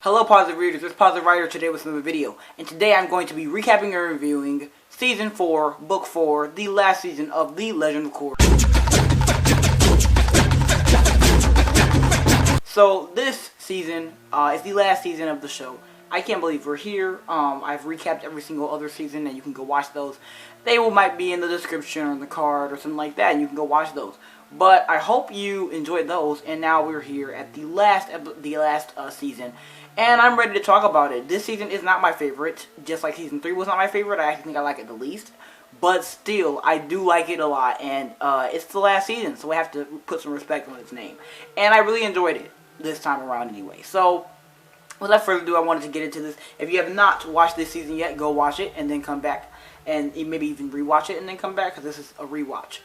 Hello Positive Readers, it's Positive Writer today with another video, and today I'm going to be recapping and reviewing Season 4, Book 4, the last season of The Legend of Korra. So this season is the last season of the show. I can't believe we're here. I've recapped every single other season, and you can go watch those. They might be in the description or in the card or something like that, and you can go watch those. But I hope you enjoyed those, and now we're here at the last season. And I'm ready to talk about it. This season is not my favorite, just like Season 3 was not my favorite. I actually think I like it the least. But still, I do like it a lot, and it's the last season, so I have to put some respect on its name. And I really enjoyed it this time around anyway. So, without further ado, I wanted to get into this. If you have not watched this season yet, go watch it, and then come back. And maybe even rewatch it and then come back, because this is a rewatch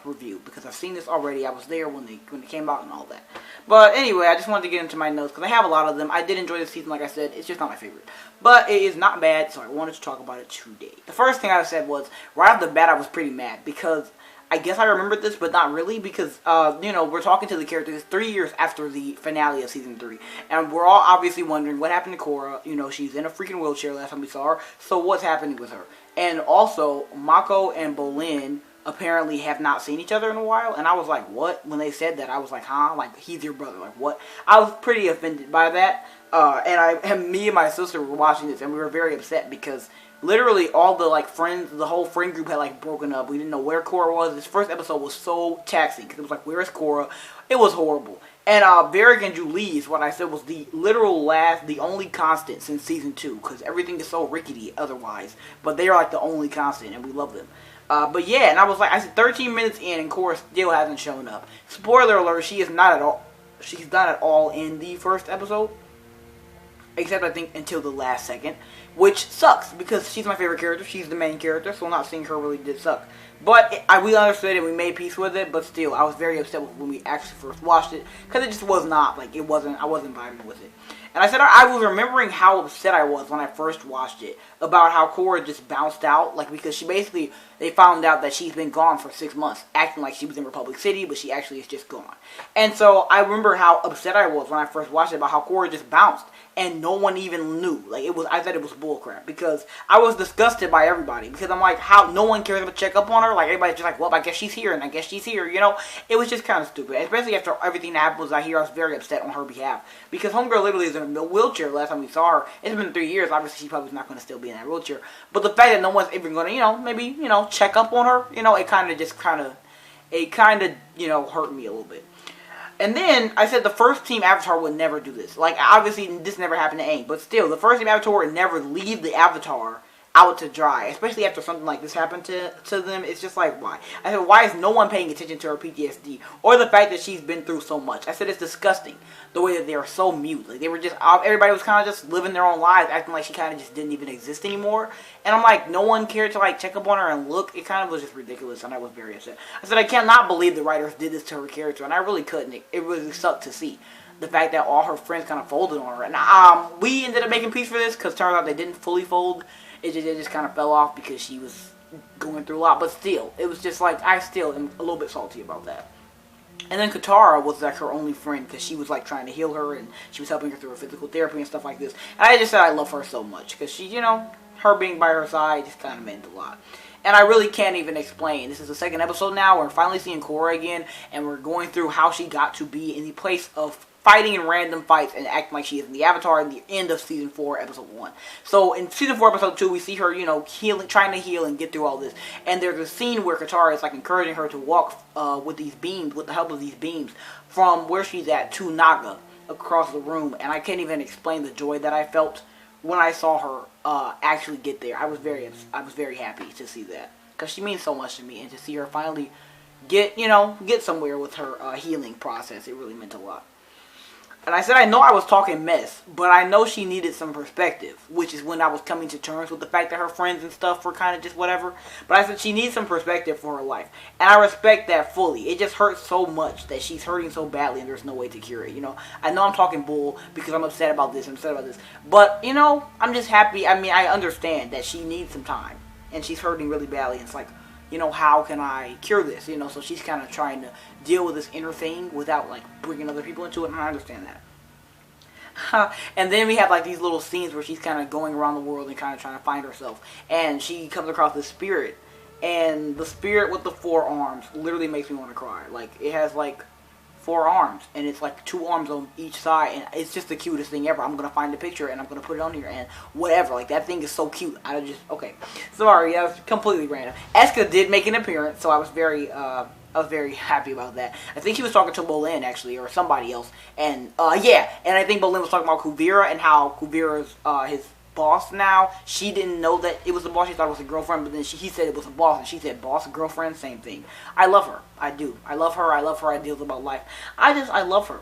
review. Because I've seen this already. I was there when it came out and all that. But anyway, I just wanted to get into my notes, because I have a lot of them. I did enjoy this season, like I said. It's just not my favorite. But it is not bad, so I wanted to talk about it today. The first thing I said was, right off the bat, I was pretty mad. Because I guess I remembered this, but not really, because, we're talking to the characters 3 years after the finale of Season 3, and we're all obviously wondering what happened to Korra. She's in a freaking wheelchair last time we saw her, so what's happening with her? And also, Mako and Bolin apparently have not seen each other in a while, and I was like, what? When they said that, I was like, huh? Like, he's your brother, like, what? I was pretty offended by that, and me and my sister were watching this, and we were very upset, because literally all the, friends, the whole friend group had, broken up. We didn't know where Korra was. This first episode was so taxing, because it was like, where is Korra? It was horrible. And, Varric and Julie's, what I said was the only constant since Season 2, because everything is so rickety otherwise. But they are, the only constant, and we love them. But yeah, and I said 13 minutes in, and Korra still hasn't shown up. Spoiler alert, she's not at all in the first episode. Except, I think, until the last second. Which sucks, because she's my favorite character. She's the main character, so not seeing her really did suck. But we understood it, we made peace with it, but still, I was very upset when we actually first watched it. Because it just was not, I wasn't vibing with it. And I said I was remembering how upset I was when I first watched it. About how Korra just bounced out. Because they found out that she's been gone for 6 months. Acting like she was in Republic City, but she actually is just gone. And so, I remember how upset I was when I first watched it about how Korra just bounced. And no one even knew. I thought it was bullcrap. Because I was disgusted by everybody. Because I'm like, how no one cares to check up on her? Everybody's just like, well, I guess she's here, and I guess she's here, It was just kind of stupid. Especially after everything that happened I was very upset on her behalf. Because Homegirl literally is in a wheelchair last time we saw her. It's been 3 years. Obviously, she probably not going to still be in that wheelchair. But the fact that no one's even going to, maybe, check up on her, it kind of hurt me a little bit. And then, I said the first team Avatar would never do this. Obviously, this never happened to Aang. But still, the first team Avatar would never leave the Avatar out to dry. Especially after something like this happened to them. It's just like, why? I said, why is no one paying attention to her PTSD? Or the fact that she's been through so much. I said, it's disgusting. The way that they are so mute. They were just, everybody was kind of just living their own lives. Acting like she kind of just didn't even exist anymore. And I'm like, no one cared to, check up on her and look. It kind of was just ridiculous. And I was very upset. I said, I cannot believe the writers did this to her character. And I really couldn't. It really sucked to see. The fact that all her friends kind of folded on her. And we ended up making peace for this. Because it turns out they didn't fully fold. It just kind of fell off because she was going through a lot. But still, it was just I still am a little bit salty about that. And then Katara was her only friend because she was trying to heal her and she was helping her through her physical therapy and stuff like this. And I just said I love her so much because she, her being by her side just kind of meant a lot. And I really can't even explain. This is the second episode now. We're finally seeing Korra again and we're going through how she got to be in the place of fighting in random fights and acting like she is in the Avatar in the end of Season 4, Episode 1. So, in Season 4, Episode 2, we see her, trying to heal and get through all this. And there's a scene where Katara is, encouraging her to walk with these beams, with the help of these beams, from where she's at to Naga, across the room. And I can't even explain the joy that I felt when I saw her actually get there. I was very happy to see that. Because she means so much to me. And to see her finally get somewhere with her healing process, it really meant a lot. And I said I know I was talking mess, but I know she needed some perspective, which is when I was coming to terms with the fact that her friends and stuff were kind of just whatever. But I said she needs some perspective for her life, and I respect that fully. It just hurts so much that she's hurting so badly and there's no way to cure it, I know I'm talking bull because I'm upset about this, but, I'm just happy. I understand that she needs some time, and she's hurting really badly, and it's how can I cure this, so she's kind of trying to deal with this inner thing without, bringing other people into it, and I understand that. And then we have like these little scenes where she's kind of going around the world and kind of trying to find herself. And she comes across this spirit. And the spirit with the 4 arms literally makes me want to cry. Like, it has like 4 arms. And it's like 2 arms on each side. And it's just the cutest thing ever. I'm going to find the picture and I'm going to put it on here. And whatever. Like, that thing is so cute. I just, okay. Sorry, that was completely random. Eska did make an appearance. So I was very happy about that. I think he was talking to Bolin, actually, or somebody else. And, yeah. And I think Bolin was talking about Kubera and how Kubera's, his boss now. She didn't know that it was a boss. She thought it was a girlfriend, but then he said it was a boss, and she said boss, girlfriend, same thing. I love her. I do. I love her. I love her ideas about life. I love her.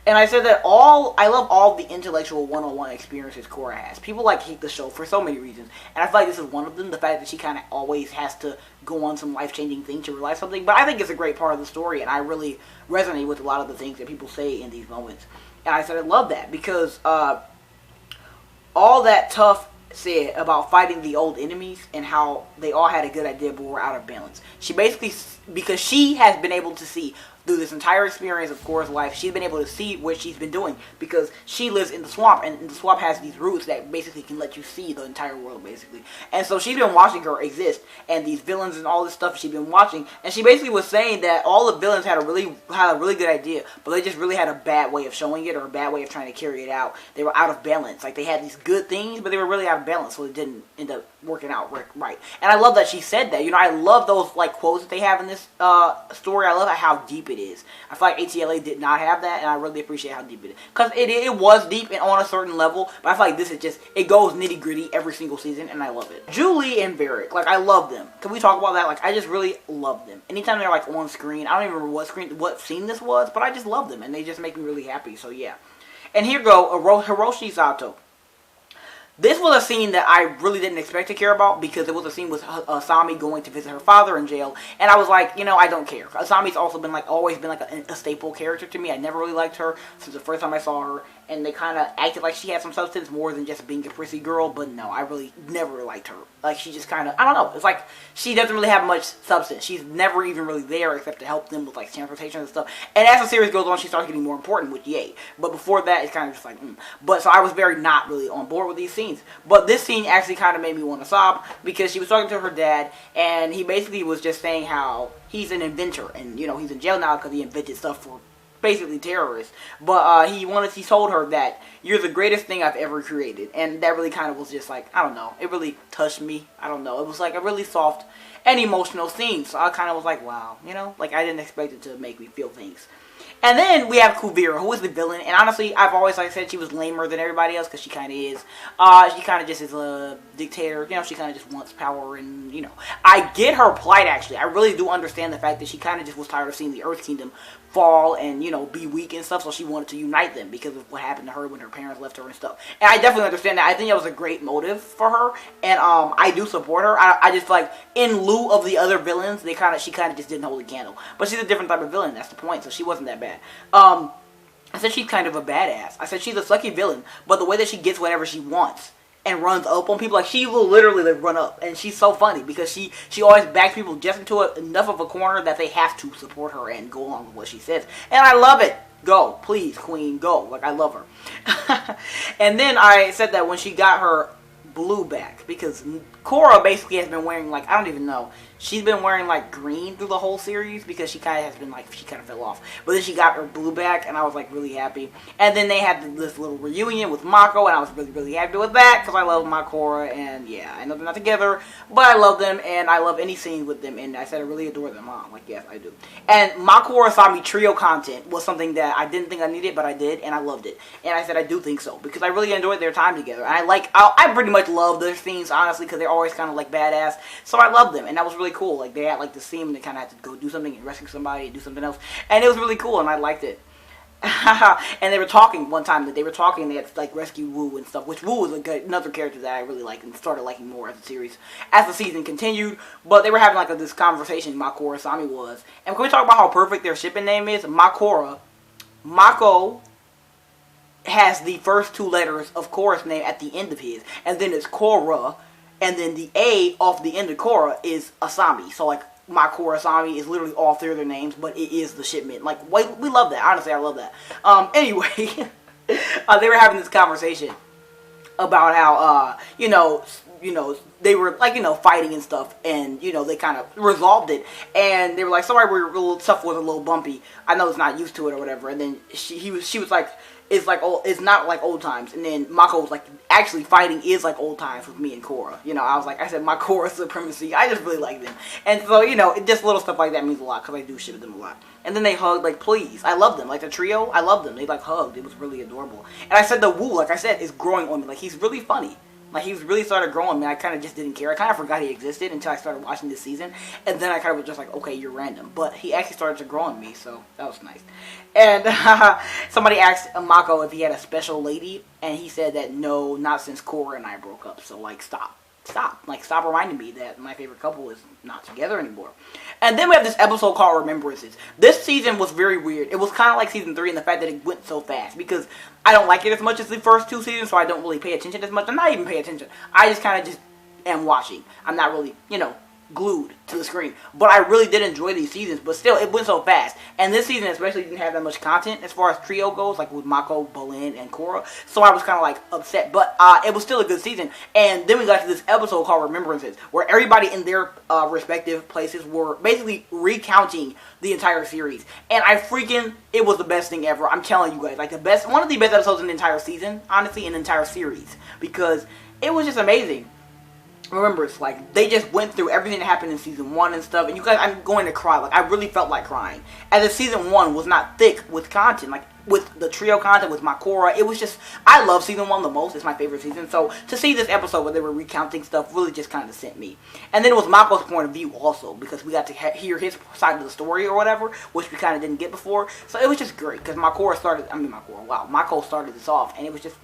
And I said that I love all the intellectual one-on-one experiences Korra has. People like hate the show for so many reasons. And I feel like this is one of them. The fact that she kind of always has to go on some life-changing thing to realize something. But I think it's a great part of the story. And I really resonate with a lot of the things that people say in these moments. And I said I love that. Because all that Toph said about fighting the old enemies and how they all had a good idea but were out of balance. She basically, because she has been able to see through this entire experience of Korra's life, she's been able to see what she's been doing because she lives in the swamp, and the swamp has these roots that basically can let you see the entire world, basically. And so she's been watching her exist, and these villains and all this stuff she's been watching, and she basically was saying that all the villains had a really good idea, but they just really had a bad way of showing it, or a bad way of trying to carry it out. They were out of balance. Like, they had these good things, but they were really out of balance, so it didn't end up working out right. And I love that she said that. You know, I love those, like, quotes that they have in this story. I love how deep it is. I feel like ATLA did not have that, and I really appreciate how deep it is. Because it was deep and on a certain level, but I feel like this is just, it goes nitty gritty every single season, and I love it. Julie and Varric, like, I love them. Can we talk about that? Like, I just really love them. Anytime they're, like, on screen, I don't even remember what scene this was, but I just love them, and they just make me really happy, so yeah. And here go, Hiroshi Sato. This was a scene that I really didn't expect to care about because it was a scene with Asami going to visit her father in jail, and I was like, you know, I don't care. Asami's also been like always been like a staple character to me. I never really liked her since the first time I saw her, and they kind of acted like she had some substance more than just being a prissy girl. But no, I really never liked her. Like, she just kind of, I don't know. It's like she doesn't really have much substance. She's never even really there except to help them with like transportation and stuff. And as the series goes on, she starts getting more important, which yay. But before that, it's kind of just like, But so I was very not really on board with these scenes. But this scene actually kind of made me want to sob because she was talking to her dad, and he basically was just saying how he's an inventor, and you know he's in jail now because he invented stuff for basically terrorists. But he told her that you're the greatest thing I've ever created, and that really kind of was just like, I don't know, it really touched me. I don't know, it was like a really soft and emotional scene. So I kind of was like, wow, you know, like I didn't expect it to make me feel things. And then we have Kubera, who is the villain. And honestly, I've always, like I said, she was lamer than everybody else because she kind of is. She kind of just is a dictator. You know, she kind of just wants power and, you know. I get her plight, actually. I really do understand the fact that she kind of just was tired of seeing the Earth Kingdom fall and, you know, be weak and stuff. So she wanted to unite them because of what happened to her when her parents left her and stuff. And I definitely understand that. I think that was a great motive for her. And I do support her. I just feel like in lieu of the other villains, she kind of just didn't hold a candle. But she's a different type of villain. That's the point. So she wasn't that bad. I said she's kind of a badass. I said she's a sucky villain, but the way that she gets whatever she wants and runs up on people, like she will literally like, run up, and she's so funny because she always backs people just into enough of a corner that they have to support her and go along with what she says, and I love it. Go, please, queen, go. Like, I love her. And then I said that when she got her blue back, because Korra basically has been wearing, like, I don't even know, she's been wearing like green through the whole series because she kind of has been like, she kind of fell off, but then she got her blue back and I was like really happy. And then they had this little reunion with Mako, and I was really happy with that because I love my Korra, and yeah, I know they're not together, but I love them and I love any scene with them, and I said I really adore them. I'm like, yes, I do. And my Korra Asami trio content was something that I didn't think I needed, but I did, and I loved it. And I said I do think so because I really enjoyed their time together. And I pretty much love their scenes, honestly, because they're always kind of like badass, so I love them, and that was really cool. Like, they had like the scene and they kind of had to go do something and rescue somebody and do something else, and it was really cool, and I liked it. And they were talking one time, they had to like rescue Wu and stuff, which Wu was another character that I really liked and started liking more as the season continued. But they were having like this conversation, Makora Asami was, and can we talk about how perfect their shipping name is? Makora, Mako has the first 2 letters of Korra's name at the end of his, and then it's Korra, and then the A off the end of Korra is Asami. So like, my Korra Asami is literally all 3 of their names, but it is the shipment. Like, we love that. Honestly, I love that. Anyway, they were having this conversation about how, they were, like, fighting and stuff, and, they kind of resolved it, and they were like, sorry, stuff was a little bumpy, I know it's not used to it or whatever, and then she was like, it's not like old times, and then Mako was like, actually fighting is like old times with me and Korra, I said, my Korra supremacy, I just really like them, and so, just little stuff like that means a lot, because I do shit with them a lot. And then they hugged, like, please. I love them. Like, the trio, I love them. They, like, hugged. It was really adorable. And I said the Woo, like I said, is growing on me. Like, he's really funny. Like, he's really started growing on me. I kind of just didn't care. I kind of forgot he existed until I started watching this season. And then I kind of was just like, okay, you're random. But he actually started to grow on me, so that was nice. And somebody asked Mako if he had a special lady. And he said that, no, not since Korra and I broke up. So, like, stop. Like, stop reminding me that my favorite couple is not together anymore. And then we have this episode called Remembrances. This season was very weird. It was kind of like season 3 in the fact that it went so fast. Because I don't like it as much as the first 2 seasons, so I don't really pay attention as much. I'm not even paying attention. I just kind of just am watching. I'm not really, glued to the screen. But I really did enjoy these seasons, but still, it went so fast. And this season especially didn't have that much content as far as trio goes, like with Mako, Bolin, and Korra. So I was kind of like upset, but it was still a good season. And then we got to this episode called Remembrances, where everybody in their respective places were basically recounting the entire series. And it was the best thing ever. I'm telling you guys, like one of the best episodes in the entire season, honestly, in the entire series, because it was just amazing. Remember, it's like, they just went through everything that happened in season 1 and stuff, and you guys, I'm going to cry, like, I really felt like crying, as if season 1 was not thick with content, like, with the trio content, with my Korra, it was just, I love season 1 the most, it's my favorite season, so, to see this episode where they were recounting stuff really just kind of sent me, and then it was Mako's point of view also, because we got to hear his side of the story or whatever, which we kind of didn't get before, so it was just great, because Mako started this off, and it was just,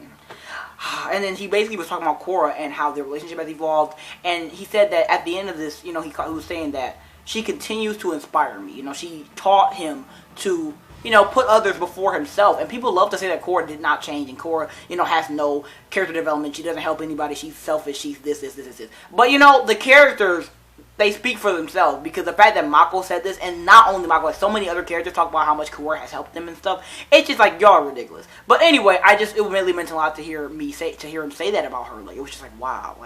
and then he basically was talking about Korra and how their relationship has evolved. And he said that at the end of this, he was saying that she continues to inspire me. She taught him to, put others before himself. And people love to say that Korra did not change. And Korra, has no character development. She doesn't help anybody. She's selfish. She's this. But, the characters, they speak for themselves, because the fact that Mako said this, and not only Mako, like so many other characters talk about how much Korra has helped them and stuff, it's just like, y'all are ridiculous. But anyway, it really meant a lot to hear him say that about her. Like, it was just like, wow,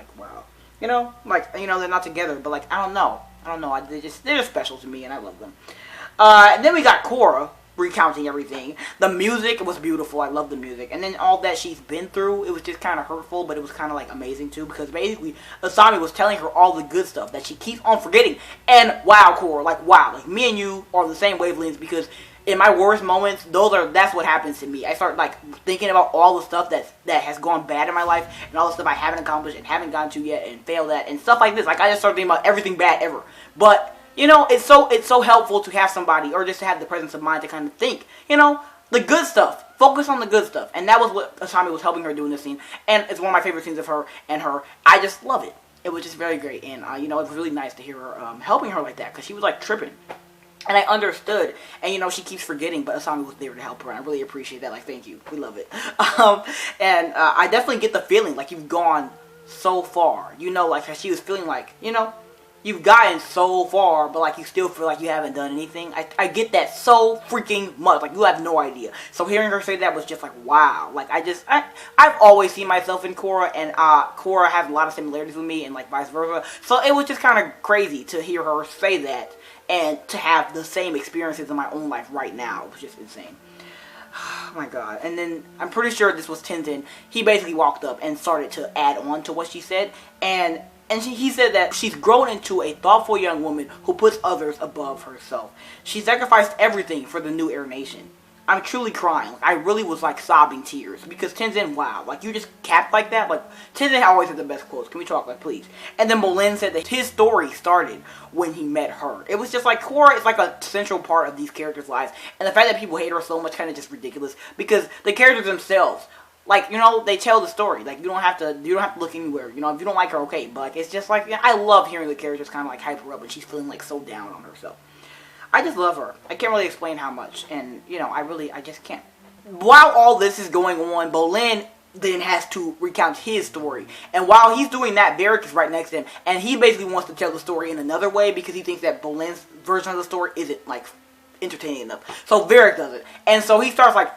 they're not together, but like, I don't know, they're just special to me, and I love them. And then we got Korra recounting everything. The music was beautiful. I love the music. And then all that she's been through, it was just kind of hurtful, but it was kind of like amazing too, because basically Asami was telling her all the good stuff that she keeps on forgetting. And wow, Korra, like me and you are on the same wavelengths, because in my worst moments, that's what happens to me. I start like thinking about all the stuff that has gone bad in my life, and all the stuff I haven't accomplished and haven't gotten to yet and failed at, and stuff like this. Like, I just start thinking about everything bad ever. But it's so helpful to have somebody, or just to have the presence of mind to kind of think, the good stuff. Focus on the good stuff. And that was what Asami was helping her do in this scene. And it's one of my favorite scenes of her and her. I just love it. It was just very great. And, it was really nice to hear her helping her like that, because she was, like, tripping. And I understood. And, she keeps forgetting, but Asami was there to help her. And I really appreciate that. Like, thank you. We love it. And I definitely get the feeling like you've gone so far. Like, she was feeling like, you've gotten so far, but like you still feel like you haven't done anything. I get that so freaking much. Like, you have no idea. So hearing her say that was just like, wow. Like, I've always seen myself in Korra, and Korra has a lot of similarities with me, and like vice versa. So it was just kind of crazy to hear her say that, and to have the same experiences in my own life right now. It was just insane. Oh my god. And then I'm pretty sure this was Tenzin. He basically walked up and started to add on to what she said, and he said that she's grown into a thoughtful young woman who puts others above herself. She sacrificed everything for the new Air Nation. I'm truly crying. Like, I really was like sobbing tears, because Tenzin, wow, like you just capped like that. Like, Tenzin always had the best quotes. Can we talk, like, please? And then Bolin said that his story started when he met her. It was just like, Korra is like a central part of these characters' lives, and the fact that people hate her so much kind of just ridiculous, because the characters themselves, like, they tell the story. Like, you don't have to look anywhere. If you don't like her, okay. But like, it's just like, I love hearing the characters kind of like hype her up when she's feeling like so down on herself. I just love her. I can't really explain how much. And, I just can't. While all this is going on, Bolin then has to recount his story. And while he's doing that, Varric is right next to him. And he basically wants to tell the story in another way, because he thinks that Bolin's version of the story isn't, like, entertaining enough. So Varric does it. And so he starts, like,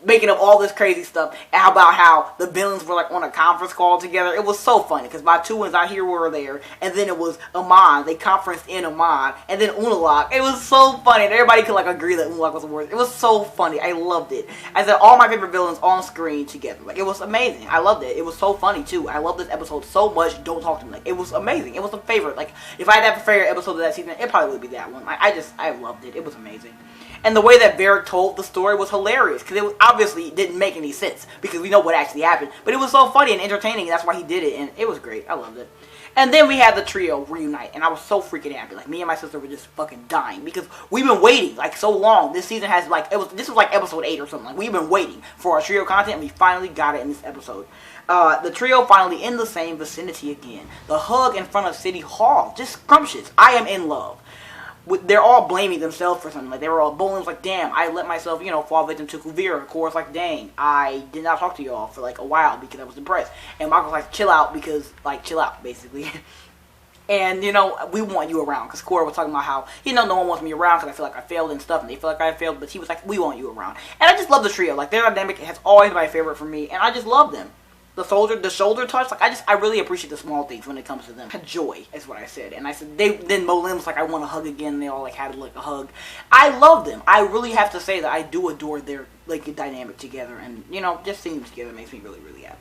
making up all this crazy stuff about how the villains were like on a conference call together. It was so funny because my two ones out here were there, and then it was Amon. They conferenced in Amon, and then Unalak. It was so funny, and everybody could like agree that Unalak was the worst. It was so funny. I loved it. I said all my favorite villains on screen together. Like, it was amazing. I loved it. It was so funny too. I loved this episode so much. Don't talk to me. Like, it was amazing. It was a favorite. Like, if I had to have a favorite episode of that season, it probably would be that one. I loved it. It was amazing. And the way that Varric told the story was hilarious, because it obviously didn't make any sense, because we know what actually happened. But it was so funny and entertaining, and that's why he did it, and it was great. I loved it. And then we had the trio reunite, and I was so freaking happy. Like, me and my sister were just fucking dying, because we've been waiting, like, so long. This season has, like, this was like episode 8 or something. Like, we've been waiting for our trio content, and we finally got it in this episode. The trio finally in the same vicinity again. The hug in front of City Hall, just scrumptious. I am in love. They're all blaming themselves for something. Like, they were all bullying. Like, damn, I let myself, fall victim to Kubera. Korra's like, dang, I did not talk to y'all for like a while because I was depressed. And Michael's like, chill out, because, like, chill out, basically. And, we want you around, because Korra was talking about how, no one wants me around because I feel like I failed and stuff, and they feel like I failed, but he was like, we want you around. And I just love the trio. Like, their dynamic has always been my favorite for me, and I just love them. The shoulder touch, like, I really appreciate the small things when it comes to them. Joy is what I said. And I said, then Molim was like, I want a hug again, and they all, like, had, like, a hug. I love them. I really have to say that I do adore their, like, dynamic together, and, just seeing them together makes me really, really happy.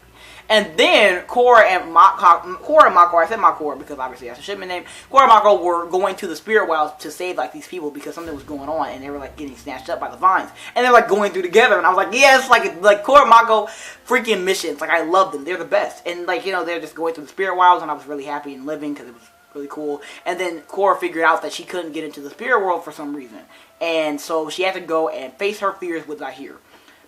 And then Korra and Mako, I said Mako because obviously that's a shipment name. Korra and Mako were going to the spirit wilds to save, like, these people because something was going on, and they were, like, getting snatched up by the vines. And they're, like, going through together, and I was like, yes, like Korra and Mako freaking missions. Like, I love them. They're the best. And, like, they're just going through the spirit wilds, and I was really happy and living because it was really cool. And then Korra figured out that she couldn't get into the spirit world for some reason. And so she had to go and face her fears with Zahir.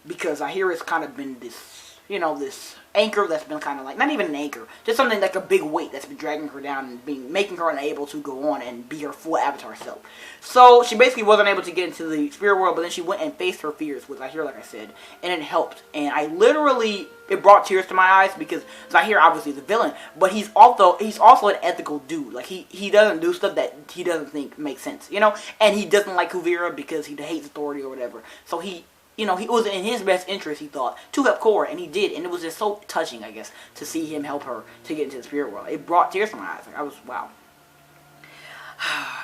Because Zahir has kind of been this, this anchor that's been kind of like, not even an anchor, just something like a big weight that's been dragging her down and making her unable to go on and be her full avatar self. So she basically wasn't able to get into the spirit world, but then she went and faced her fears with Zahir, like I said, and it helped. And it brought tears to my eyes because Zahir obviously is a villain, but he's also an ethical dude. Like, he doesn't do stuff that he doesn't think makes sense, and he doesn't like Kubera because he hates authority or whatever. So he was in his best interest, he thought, to help Korra, and he did, and it was just so touching, I guess, to see him help her to get into the spirit world. It brought tears to my eyes. Like, I was, wow.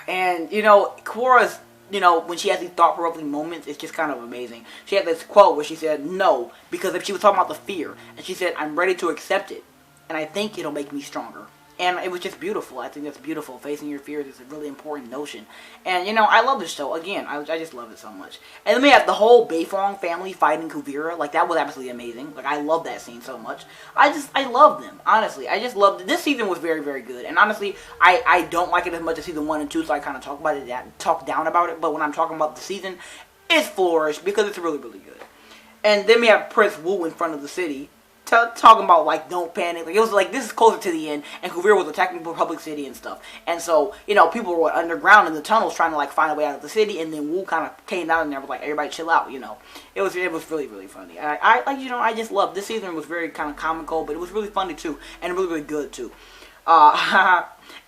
And, Korra's, when she has these thought-provoking moments, it's just kind of amazing. She had this quote where she said, no, because if she was talking about the fear, and she said, I'm ready to accept it, and I think it'll make me stronger. And it was just beautiful. I think that's beautiful. Facing your fears is a really important notion. And, I love this show. Again, I just love it so much. And then we have the whole Beifong family fighting Kubera. Like, that was absolutely amazing. Like, I love that scene so much. I love them. Honestly, I just loved it. This season was very, very good. And honestly, I don't like it as much as season 1 and 2, so I kind of talk down about it. But when I'm talking about the season, it's flourished because it's really, really good. And then we have Prince Wu in front of the city. Talking about, like, don't panic. Like, it was like, this is closer to the end, and Kubera was attacking Republic City and stuff. And so, people were underground in the tunnels trying to, like, find a way out of the city, and then Wu kind of came down and there was like, everybody chill out, It was really, really funny. I just loved, this season was very kind of comical, but it was really funny, too, and really, really good, too.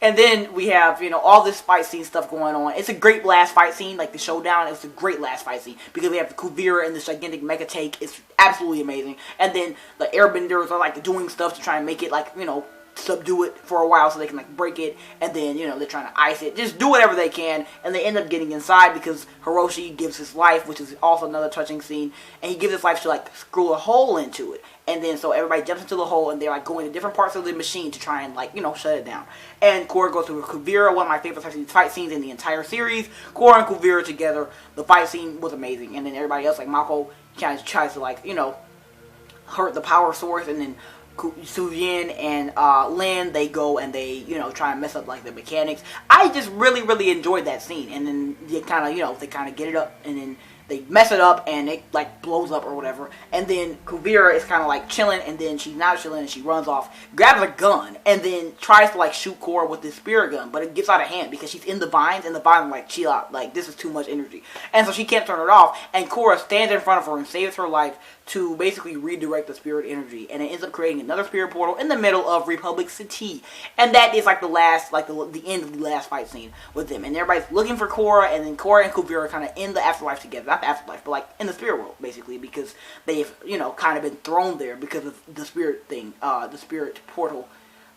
And then we have, all this fight scene stuff going on. It's a great last fight scene, like the showdown. It was a great last fight scene because we have the Kubera and this gigantic mega take. It's absolutely amazing. And then the airbenders are, like, doing stuff to try and make it, like, subdue it for a while so they can, like, break it. And then, they're trying to ice it. Just do whatever they can. And they end up getting inside because Hiroshi gives his life, which is also another touching scene. And he gives his life to, like, screw a hole into it. And then, so everybody jumps into the hole, and they're, like, going to different parts of the machine to try and, like, shut it down. And Korra goes through Kubera, one of my favorite fight scenes in the entire series. Korra and Kubera together, the fight scene was amazing. And then everybody else, like, Mako tries to, like, hurt the power source, and then Suyin and Lin, they go and they, try and mess up, like, the mechanics. I just really, really enjoyed that scene. And then they kind of, they kind of get it up, and then they mess it up, and it, like, blows up or whatever. And then Kubera is kind of, like, chilling, and then she's not chilling, and she runs off, grabs a gun, and then tries to, like, shoot Korra with this spirit gun. But it gets out of hand because she's in the vines, and the vines are like, chill out, like, this is too much energy. And so she can't turn it off, and Korra stands in front of her and saves her life to basically redirect the spirit energy, and it ends up creating another spirit portal in the middle of Republic City, and that is like the last, like the end of the last fight scene with them, and everybody's looking for Korra, and then Korra and Kubera are kind of in the afterlife together, not the afterlife, but like in the spirit world basically, because they've, you know, kind of been thrown there because of the spirit thing, the spirit portal,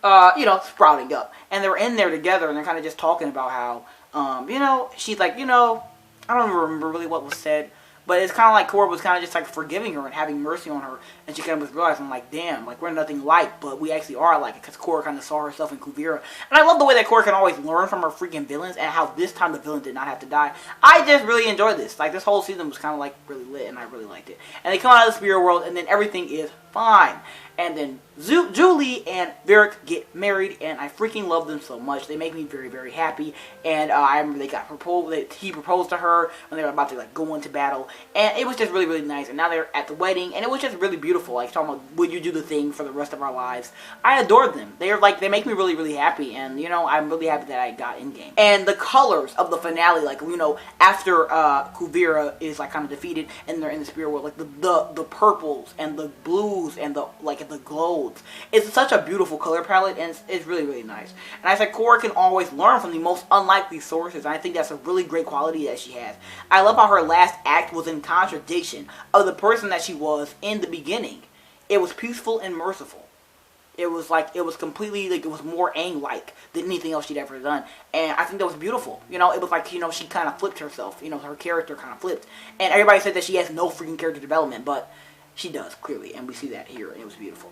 you know, sprouting up, and they're in there together, and they're kind of just talking about how, you know, she's like, you know, I don't remember really what was said. But it's kind of like Korra was kind of just like forgiving her and having mercy on her. And she kind of was realizing like, damn, like we're nothing alike, but we actually are alike. Because Korra kind of saw herself in Kubera. And I love the way that Korra can always learn from her freaking villains and how this time the villain did not have to die. I just really enjoyed this. Like this whole season was kind of like really lit and I really liked it. And they come out of the spirit world and then everything is fine. And then Julie and Varric get married, and I freaking love them so much. They make me very, very happy. And I remember they got proposed. He proposed to her when they were about to like go into battle, and it was just really, really nice. And now they're at the wedding, and it was just really beautiful. Like talking about, would you do the thing for the rest of our lives? I adored them. They're like, they make me really, really happy, and you know, I'm really happy that I got in game. And the colors of the finale, like you know, after Kubera is like kind of defeated, and they're in the spirit world, like the purples and the blues and the like the golds. It's such a beautiful color palette, and it's really, really nice. And I said, Korra can always learn from the most unlikely sources, and I think that's a really great quality that she has. I love how her last act was in contradiction of the person that she was in the beginning. It was peaceful and merciful. It was like, it was completely, like, it was more Aang-like than anything else she'd ever done. And I think that was beautiful. You know, it was like, you know, she kind of flipped herself. You know, her character kind of flipped. And everybody said that she has no freaking character development, but she does, clearly, and we see that here, and it was beautiful.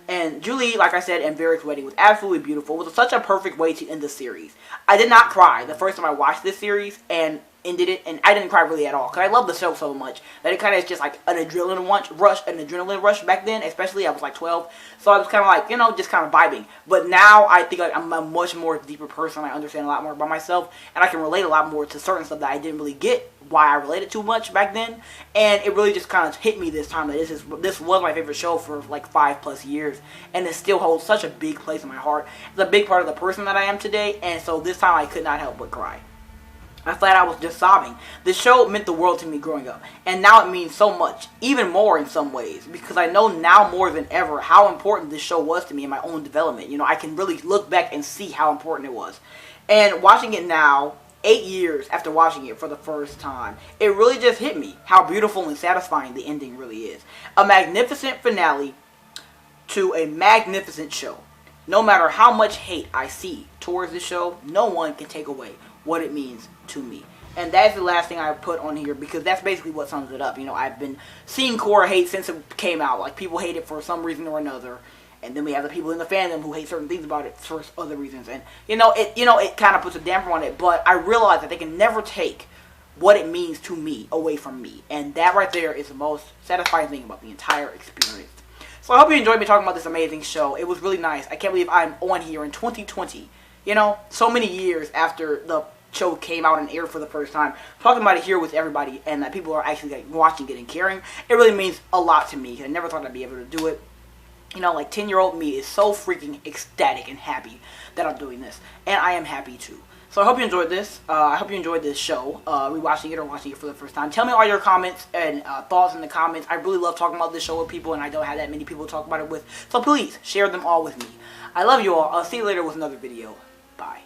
And Julie, like I said, and Varric's wedding was absolutely beautiful. It was such a perfect way to end the series. I did not cry the first time I watched this series, and ended it, and I didn't cry really at all, because I love the show so much, that it kind of is just like an adrenaline rush back then, especially I was like 12, so I was kind of like, you know, just kind of vibing, but now I think like I'm a much more deeper person, I understand a lot more about myself, and I can relate a lot more to certain stuff that I didn't really get, why I related too much back then, and it really just kind of hit me this time that this was my favorite show for like 5+ years, and it still holds such a big place in my heart. It's a big part of the person that I am today, and so this time I could not help but cry. I flat out was just sobbing. The show meant the world to me growing up, and now it means so much, even more in some ways, because I know now more than ever how important this show was to me in my own development. You know, I can really look back and see how important it was. And watching it now, 8 years after watching it for the first time, it really just hit me how beautiful and satisfying the ending really is. A magnificent finale to a magnificent show. No matter how much hate I see towards this show, no one can take away what it means to me. And that's the last thing I put on here, because that's basically what sums it up. You know, I've been seeing Korra hate since it came out. Like, people hate it for some reason or another. And then we have the people in the fandom who hate certain things about it for other reasons. And, you know, it kind of puts a damper on it. But I realize that they can never take what it means to me away from me. And that right there is the most satisfying thing about the entire experience. So I hope you enjoyed me talking about this amazing show. It was really nice. I can't believe I'm on here in 2020. You know, so many years after the show came out and aired for the first time, talking about it here with everybody, and that people are actually like watching it and caring, it really means a lot to me. I never thought I'd be able to do it. You know, like 10-year-old me is so freaking ecstatic and happy that I'm doing this, and I am happy too. So I hope you enjoyed this. I hope you enjoyed this show, rewatching it or watching it for the first time. Tell me all your comments and thoughts in the comments. I really love talking about this show with people, and I don't have that many people to talk about it with. So please, share them all with me. I love you all. I'll see you later with another video. Bye.